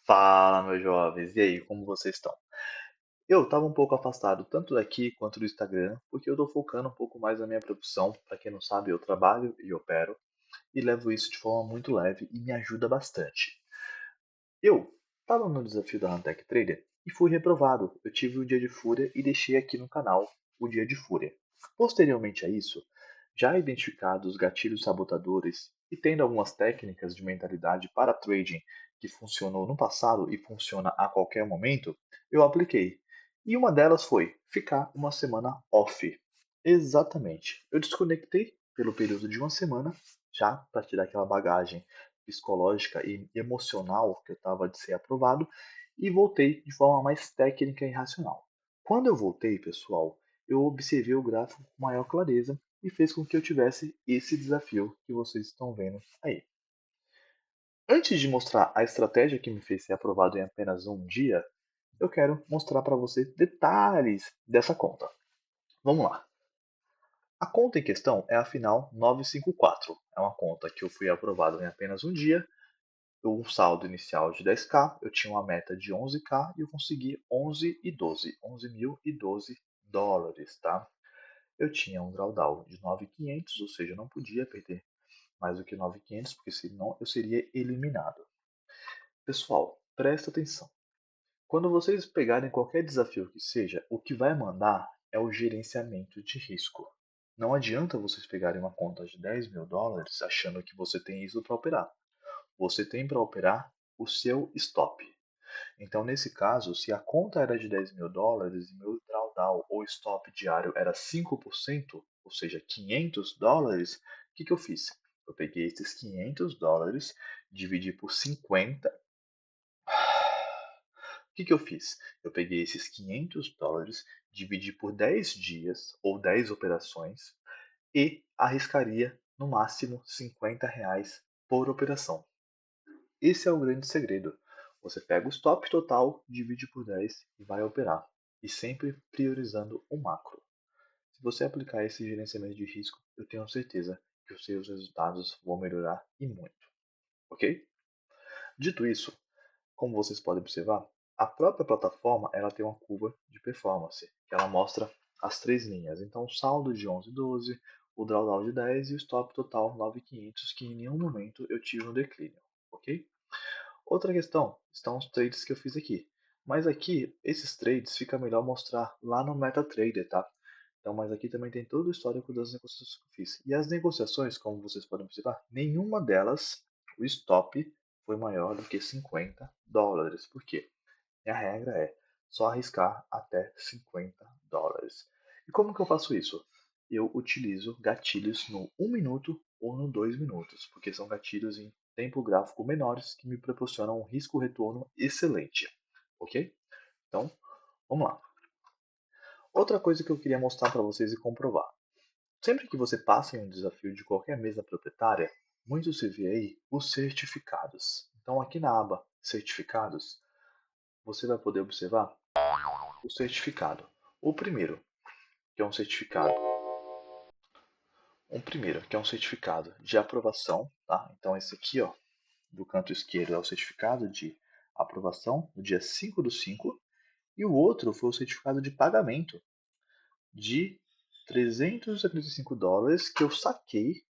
Fala, meus jovens, e aí, como vocês estão? Eu estava um pouco afastado tanto daqui quanto do Instagram, porque eu estou focando um pouco mais na minha profissão. Para quem não sabe, eu trabalho e opero e levo isso de forma muito leve e me ajuda bastante. Eu estava no desafio da Huntech Trader e fui reprovado. Eu tive um dia de fúria e deixei aqui no canal o dia de fúria. Posteriormente a isso, já identificados os gatilhos sabotadores e tendo algumas técnicas de mentalidade para trading que funcionou no passado e funciona a qualquer momento, eu apliquei. E uma delas foi ficar uma semana off. Exatamente. Eu desconectei pelo período de uma semana, já para tirar aquela bagagem psicológica e emocional que eu estava de ser aprovado, e voltei de forma mais técnica e racional. Quando eu voltei, pessoal, eu observei o gráfico com maior clareza e fez com que eu tivesse esse desafio que vocês estão vendo aí. Antes de mostrar a estratégia que me fez ser aprovado em apenas um dia, eu quero mostrar para você detalhes dessa conta. Vamos lá. A conta em questão é a final 954. É uma conta que eu fui aprovado em apenas um dia, um saldo inicial de 10k, eu tinha uma meta de 11k e eu consegui 11 e 12, 11.012 dólares, tá? Eu tinha um drawdown de 9.500, ou seja, eu não podia perder mais do que 9.500, porque senão eu seria eliminado. Pessoal, presta atenção. Quando vocês pegarem qualquer desafio que seja, o que vai mandar é o gerenciamento de risco. Não adianta vocês pegarem uma conta de 10 mil dólares achando que você tem isso para operar. Você tem para operar o seu stop. Então, nesse caso, se a conta era de 10 mil dólares e meu drawdown ou stop diário era 5%, ou seja, 500 dólares, o que eu fiz? Eu peguei esses 500 dólares, dividi por 50. O que eu fiz? Eu peguei esses 500 dólares, dividi por 10 dias ou 10 operações e arriscaria no máximo R$ 50 por operação. Esse é o grande segredo. Você pega o stop total, divide por 10 e vai operar. E sempre priorizando o macro. Se você aplicar esse gerenciamento de risco, eu tenho certeza que os seus resultados vão melhorar e muito. Ok? Dito isso, como vocês podem observar, a própria plataforma ela tem uma curva de performance, que ela mostra as três linhas. Então, o saldo de 11, 12, o drawdown de 10 e o stop total 9.500, que em nenhum momento eu tive um declínio. Ok? Outra questão estão os trades que eu fiz aqui. Mas aqui, esses trades fica melhor mostrar lá no MetaTrader, tá? Então, mas aqui também tem todo o histórico das negociações que eu fiz. E as negociações, como vocês podem observar, nenhuma delas, o stop foi maior do que 50 dólares. Por quê? E a regra é só arriscar até 50 dólares. E como que eu faço isso? Eu utilizo gatilhos no 1 minuto ou no 2 minutos, porque são gatilhos em tempo gráfico menores que me proporcionam um risco-retorno excelente. Ok? Então, vamos lá. Outra coisa que eu queria mostrar para vocês e comprovar. Sempre que você passa em um desafio de qualquer mesa proprietária, muito se vê aí os certificados. Então, aqui na aba Certificados, você vai poder observar o certificado. O primeiro, que é um certificado. Que é um certificado de aprovação, tá? Então esse aqui, ó, do canto esquerdo é o certificado de aprovação no dia 5/5 e o outro foi o certificado de pagamento de 375 dólares que eu saquei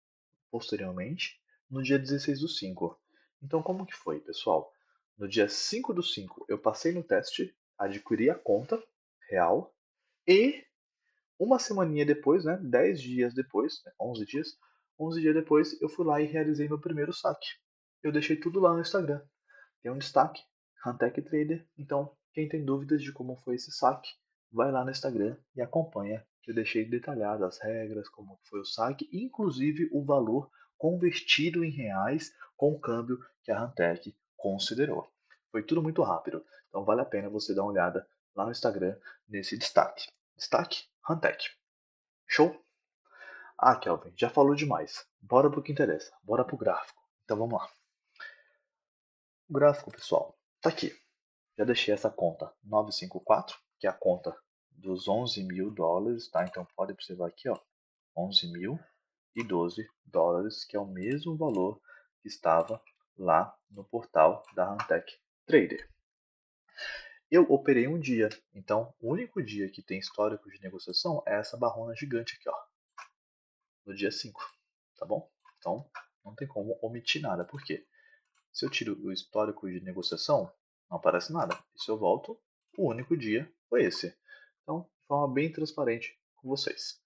posteriormente no dia 16/5. Então como que foi, pessoal? No dia 5/5 eu passei no teste, adquiri a conta real e uma semaninha depois, né, 10 dias depois, né, 11 dias depois, eu fui lá e realizei meu primeiro saque. Eu deixei tudo lá no Instagram. Tem um destaque, Huntech Trader. Então, quem tem dúvidas de como foi esse saque, vai lá no Instagram e acompanha. Que eu deixei detalhado as regras, como foi o saque, inclusive o valor convertido em reais com o câmbio que a Huntech considerou. Foi tudo muito rápido. Então, vale a pena você dar uma olhada lá no Instagram nesse destaque. Destaque Huntech. Show? Ah, Kelvin, já falou demais. Bora pro que interessa. Bora pro gráfico. Então vamos lá. O gráfico, pessoal, tá aqui. Já deixei essa conta 954, que é a conta dos 11 mil dólares, tá? Então pode observar aqui, ó, 11.012 dólares, que é o mesmo valor que estava lá no portal da Huntech trader. Eu operei um dia, então o único dia que tem histórico de negociação é essa barrona gigante aqui, ó, no dia 5, tá bom? Então não tem como omitir nada, por quê? Se eu tiro o histórico de negociação, não aparece nada. E se eu volto, o único dia foi esse. Então, de forma bem transparente com vocês.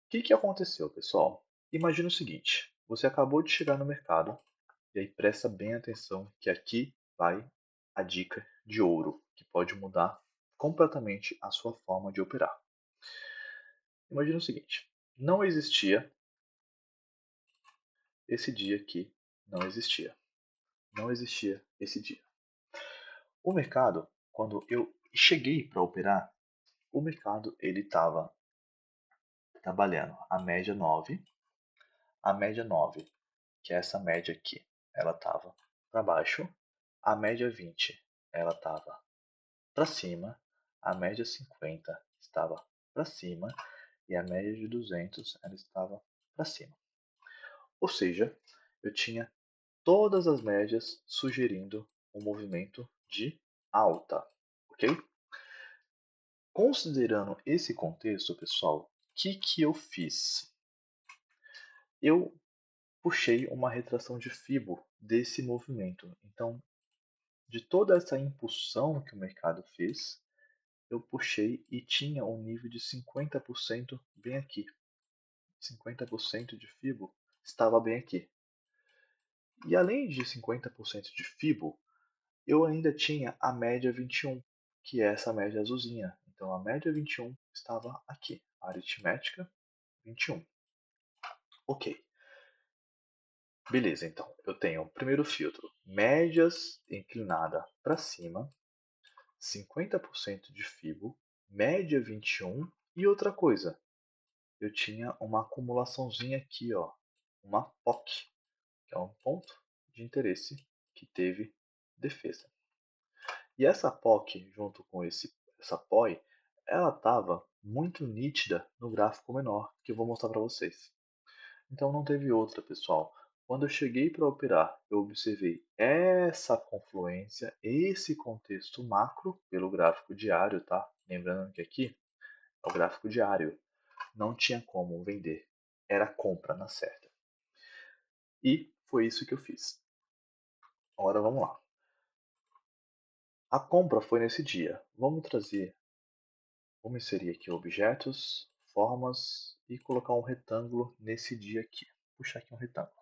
O que aconteceu, pessoal? Imagina o seguinte: você acabou de chegar no mercado, e aí presta bem atenção que aqui vai a dica de ouro, que pode mudar completamente a sua forma de operar. Imagina o seguinte: não existia esse dia aqui, não existia. Não existia esse dia. O mercado, quando eu cheguei para operar, o mercado ele estava trabalhando a média 9, que é essa média aqui, ela estava para baixo, a média 20 ela estava para cima, a média 50 estava para cima e a média de 200 ela estava para cima. Ou seja, eu tinha todas as médias sugerindo um movimento de alta, ok? Considerando esse contexto, pessoal, o que eu fiz? Eu puxei uma retração de Fibo desse movimento. Então, de toda essa impulsão que o mercado fez, eu puxei e tinha um nível de 50% bem aqui. 50% de Fibo estava bem aqui. E além de 50% de Fibo, eu ainda tinha a média 21, que é essa média azulzinha. Então a média 21 estava aqui, a aritmética 21. Ok. Beleza, então. Eu tenho o primeiro filtro, médias inclinada para cima, 50% de FIBO, média 21 e outra coisa. Eu tinha uma acumulaçãozinha aqui, ó, uma POC, que é um ponto de interesse que teve defesa. E essa POC, junto com essa POI, ela estava muito nítida no gráfico menor, que eu vou mostrar para vocês. Então não teve outra, pessoal. Quando eu cheguei para operar, eu observei essa confluência, esse contexto macro pelo gráfico diário, tá? Lembrando que aqui é o gráfico diário, não tinha como vender, era compra na certa. E foi isso que eu fiz. Agora vamos lá. A compra foi nesse dia. Vamos inserir aqui objetos, formas e colocar um retângulo nesse dia aqui. Vou puxar aqui um retângulo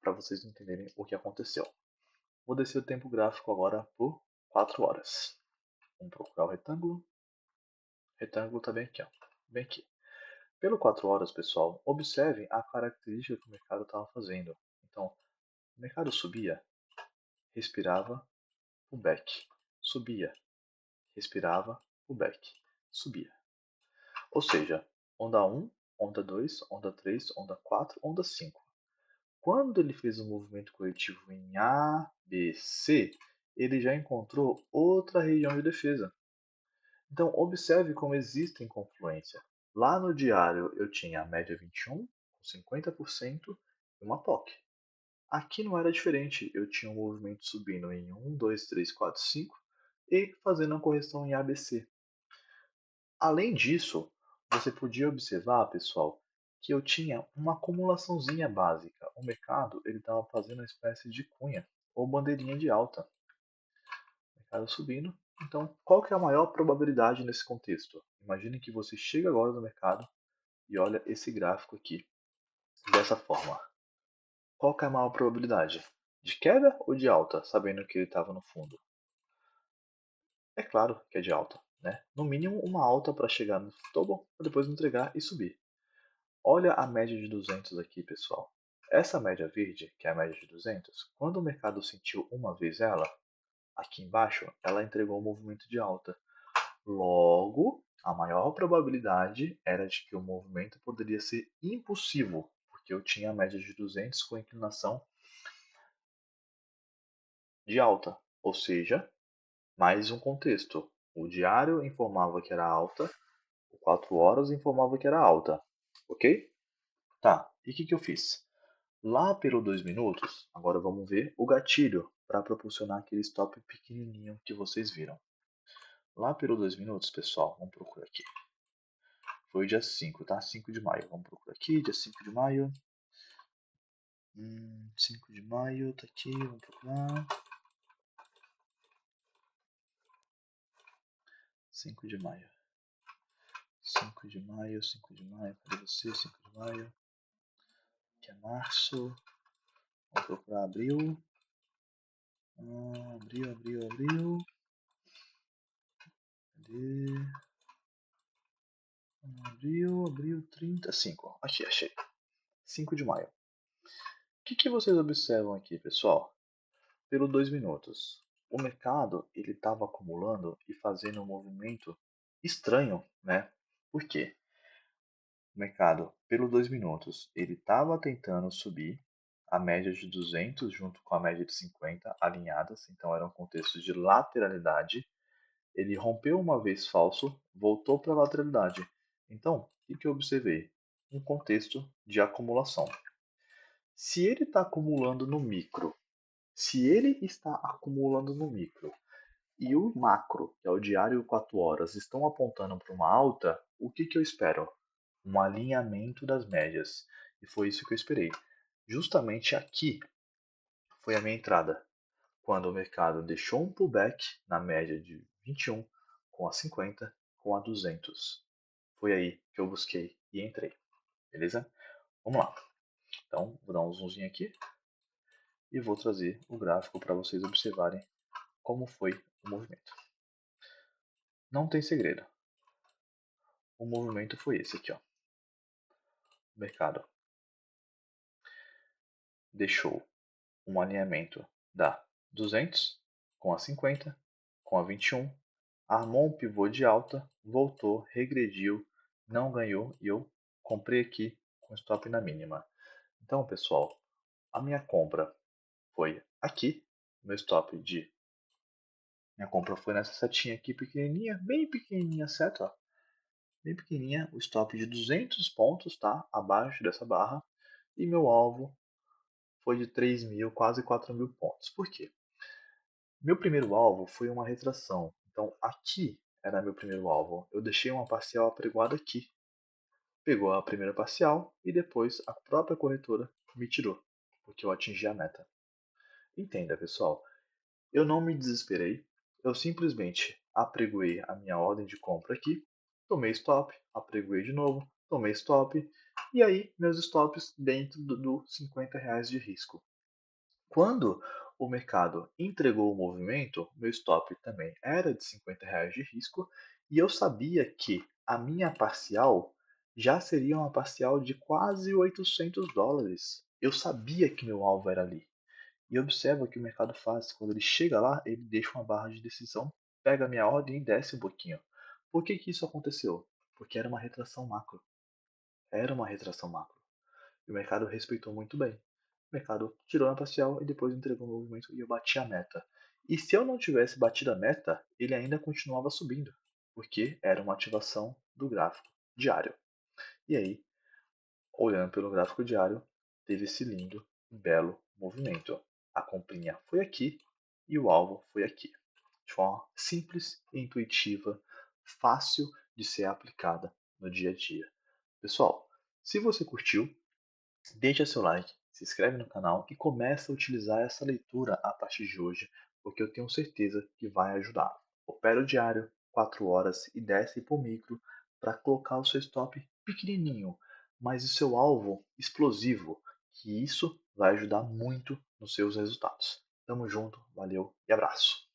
para vocês entenderem o que aconteceu. Vou descer o tempo gráfico agora por 4 horas. Vamos procurar o retângulo. O retângulo está bem aqui, ó. Bem aqui. Pelo 4 horas, pessoal, observem a característica que o mercado estava fazendo. Então, o mercado subia, respirava, pullback. Subia, respirava, pullback. Subia. Ou seja, onda 1, onda 2, onda 3, onda 4, onda 5. Quando ele fez um movimento corretivo em A, B, C, ele já encontrou outra região de defesa. Então, observe como existem confluência. Lá no diário eu tinha a média 21, com 50% e uma POC. Aqui não era diferente, eu tinha um movimento subindo em 1, 2, 3, 4, 5 e fazendo uma correção em ABC. Além disso, você podia observar, pessoal, que eu tinha uma acumulaçãozinha básica. O mercado ele estava fazendo uma espécie de cunha ou bandeirinha de alta. O mercado subindo. Então, qual que é a maior probabilidade nesse contexto? Imagine que você chega agora no mercado e olha esse gráfico aqui dessa forma. Qual que é a maior probabilidade? De queda ou de alta, sabendo que ele estava no fundo? É claro que é de alta, né? No mínimo uma alta para chegar no topo, para depois entregar e subir. Olha a média de 200 aqui, pessoal. Essa média verde, que é a média de 200, quando o mercado sentiu uma vez ela, aqui embaixo, ela entregou um movimento de alta. Logo, a maior probabilidade era de que o movimento poderia ser impulsivo, porque eu tinha a média de 200 com inclinação de alta, ou seja, mais um contexto. O diário informava que era alta, o 4 horas informava que era alta, ok? Tá, e o que eu fiz? Lá pelo 2 minutos, agora vamos ver o gatilho para proporcionar aquele stop pequenininho que vocês viram. Lá pelos 2 minutos, pessoal, vamos procurar aqui. Foi o dia 5, tá? 5 de maio. Vamos procurar aqui, dia 5 de maio. 5 de maio, tá aqui, vamos procurar. 5 de maio. 5 de maio, 5 de maio, cadê você? 5 de maio. Aqui é março. Vamos procurar abril. Abril. Cadê? Abril 35. Aqui, achei. 5 de maio. O que vocês observam aqui, pessoal? Pelos 2 minutos. O mercado ele estava acumulando e fazendo um movimento estranho, né? Por quê? O mercado, pelos 2 minutos, ele estava tentando subir a média de 200 junto com a média de 50 alinhadas, então era um contexto de lateralidade. Ele rompeu uma vez falso, voltou para a lateralidade. Então, o que eu observei? Um contexto de acumulação. Se ele está acumulando no micro, se ele está acumulando no micro e o macro, que é o diário 4 horas, estão apontando para uma alta, o que eu espero? Um alinhamento das médias. E foi isso que eu esperei. Justamente aqui foi a minha entrada, quando o mercado deixou um pullback na média de 21, com a 50, com a 200. Foi aí que eu busquei e entrei. Beleza? Vamos lá. Então, vou dar um zoomzinho aqui e vou trazer o gráfico para vocês observarem como foi o movimento. Não tem segredo. O movimento foi esse aqui, ó. O mercado deixou um alinhamento da 200 com a 50, com a 21, armou um pivô de alta, voltou, regrediu, não ganhou e eu comprei aqui com stop na mínima. Então, pessoal, a minha compra foi aqui, meu stop de minha compra foi nessa setinha aqui pequenininha, bem pequenininha, certo? Ó, bem pequenininha, o stop de 200 pontos, tá? Abaixo dessa barra. E meu alvo foi de 3.000, quase 4.000 pontos. Por quê? Meu primeiro alvo foi uma retração. Então aqui era meu primeiro alvo. Eu deixei uma parcial apregoada aqui. Pegou a primeira parcial e depois a própria corretora me tirou, porque eu atingi a meta. Entenda, pessoal, eu não me desesperei, eu simplesmente apregoei a minha ordem de compra aqui, tomei stop, apregoei de novo, tomei stop, e aí meus stops dentro do R$ 50 de risco. Quando o mercado entregou o movimento, meu stop também era de R$ 50 de risco, e eu sabia que a minha parcial já seria uma parcial de quase US$ 800. Eu sabia que meu alvo era ali. E observa o que o mercado faz. Quando ele chega lá, ele deixa uma barra de decisão, pega a minha ordem e desce um pouquinho. Por que isso aconteceu? Porque era uma retração macro. Era uma retração macro. E o mercado respeitou muito bem. O mercado tirou na parcial e depois entregou o movimento e eu bati a meta. E se eu não tivesse batido a meta, ele ainda continuava subindo, porque era uma ativação do gráfico diário. E aí, olhando pelo gráfico diário, teve esse lindo e belo movimento. A comprinha foi aqui e o alvo foi aqui. De forma simples e intuitiva, fácil de ser aplicada no dia a dia. Pessoal, se você curtiu, deixa seu like, se inscreve no canal e começa a utilizar essa leitura a partir de hoje, porque eu tenho certeza que vai ajudar. Opera o diário, 4 horas e desce para o micro para colocar o seu stop pequenininho, mas o seu alvo explosivo, que isso vai ajudar muito nos seus resultados. Tamo junto, valeu e abraço!